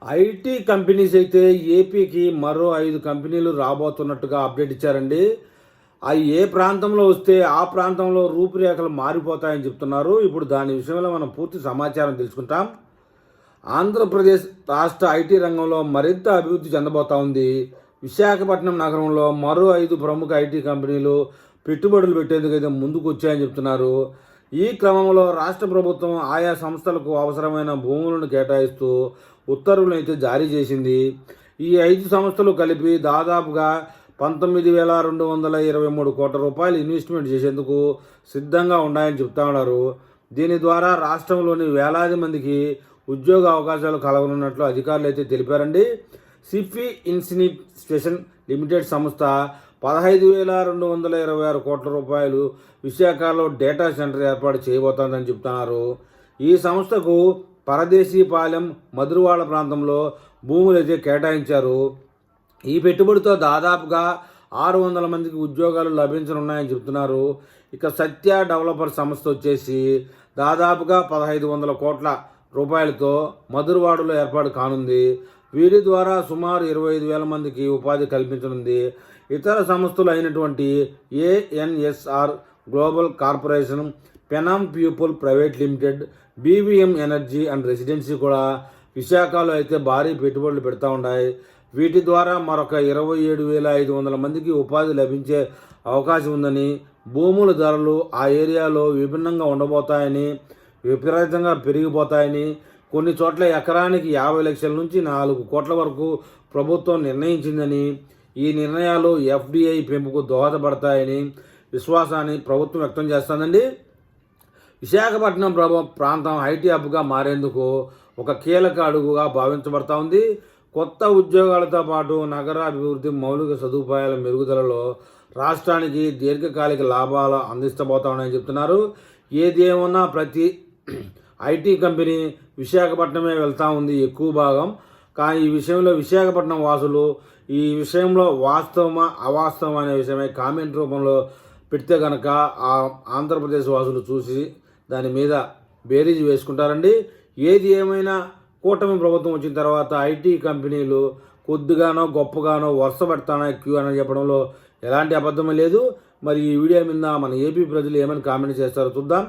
IT companies అయితే ఏపీకి మరో 5 కంపెనీలు రాబోతున్నట్టుగా అప్డేట్ ఇచ్చారండి. అవి ఏ ప్రాంతంలో వస్తే ఆ ప్రాంతంలో రూపురేఖలు మారిపోతాయని చెప్తున్నారు. ఇప్పుడు దాని విషయంలో మనం పూర్తి సమాచారం తెలుసుకుంటాం. ఆంధ్రప్రదేశ్ రాష్ట్ర ఐటీ రంగంలో మరింత అభివృద్ధి చెందబోతా ఉంది. విశాఖపట్నం నగరంలో మరో 5 ప్రముఖ ఐటీ కంపెనీలు పెట్టుబడులు పెట్టేందుకు అయితే ముందుకు వచ్చాయని చెప్తున్నారు. ఈ క్రమంలో రాష్ట్ర ప్రభుత్వం ఆయా సంస్థలకు అవసరమైన భూములను కేటాయిస్తూ ఉత్తర్వులను అయితే జారీ చేసింది. ఈ 5 సంస్థలు కలిపి దాదాపుగా 19,223 కోట్ల రూపాయలు ఇన్వెస్ట్మెంట్ చేసేందుకు సిద్ధంగా ఉన్నాయని చెప్తా ఉన్నారు. దీని ద్వారా రాష్ట్రంలోని వేలాది మందికి ఉద్యోగ అవకాశాలు కలగనున్నట్లు అధికారులు అయితే తెలిపారండి. సిఫీ ఇన్సినిట్ స్టేషన్ లిమిటెడ్ సంస్థ 15,226 కోట్ల రూపాయలు విశాఖలో డేటా సెంటర్ ఏర్పాటు చేయబోతోందని చెప్తున్నారు. ఈ సంస్థకు పరదేశీపాలెం మధురవాడ ప్రాంతంలో భూములు అయితే కేటాయించారు. ఈ పెట్టుబడితో దాదాపుగా 600 మందికి ఉద్యోగాలు లభించనున్నాయని చెప్తున్నారు. ఇక సత్య డెవలపర్ సంస్థ వచ్చేసి దాదాపుగా 1,500 కోట్ల రూపాయలతో మధురవాడలో ఏర్పాటు కానుంది. వీరి ద్వారా సుమారు 25,000 మందికి ఉపాధి కల్పించనుంది. ఇతర సంస్థలు అయినటువంటి ANSR global corporation, Penam people private limited, BVM energy and residency కూడా విశాఖలో అయితే భారీ పెట్టుబడులు పెడతా ఉన్నాయి. వీటి ద్వారా మరొక 27,500 మందికి ఉపాధి లభించే అవకాశం ఉందని, భూముల ధరలు ఆ ఏరియాలో విభిన్నంగా ఉండబోతాయని, విపరీతంగా పెరిగిపోతాయని, కొన్ని చోట్ల ఎకరానికి 50 లక్షల నుంచి 4 కోట్ల వరకు ప్రభుత్వం నిర్ణయించిందని, ఈ నిర్ణయాలు ఎఫ్డిఐ పెంపుకు దోహదపడతాయని విశ్వాసాన్ని ప్రభుత్వం వ్యక్తం చేస్తుందండి. విశాఖపట్నం ప్రాంతం ఐటీ హబ్గా మారేందుకు ఒక కీలక అడుగుగా భావించబడతా ఉంది. కొత్త ఉద్యోగాలతో పాటు నగర అభివృద్ధి, మౌలిక సదుపాయాల మెరుగుదలలో రాష్ట్రానికి దీర్ఘకాలిక లాభాలు అందిస్తబోతా ఉన్నాయని చెప్తున్నారు. ఏదేమన్నా ప్రతి ఐటీ కంపెనీ విశాఖపట్నమే వెళ్తూ ఉంది ఎక్కువ భాగం. కానీ ఈ విషయంలో విశాఖపట్నం వాసులు ఈ విషయంలో వాస్తవమా అవాస్తవం అనే విషయమై కామెంట్ రూపంలో పెడితే కనుక ఆ ఆంధ్రప్రదేశ్ వాసులు చూసి దాని మీద బేరీజు వేసుకుంటారండి. ఏది ఏమైనా కూటమి ప్రభుత్వం వచ్చిన తర్వాత ఐటీ కంపెనీలు కొద్దిగానో గొప్పగానో వరుస పెడతానో క్యూ అని చెప్పడంలో ఎలాంటి అబద్ధమే లేదు. మరి ఈ వీడియో మీద మన ఏపీ ప్రజలు ఏమైనా కామెంట్ చేస్తారో చూద్దాం.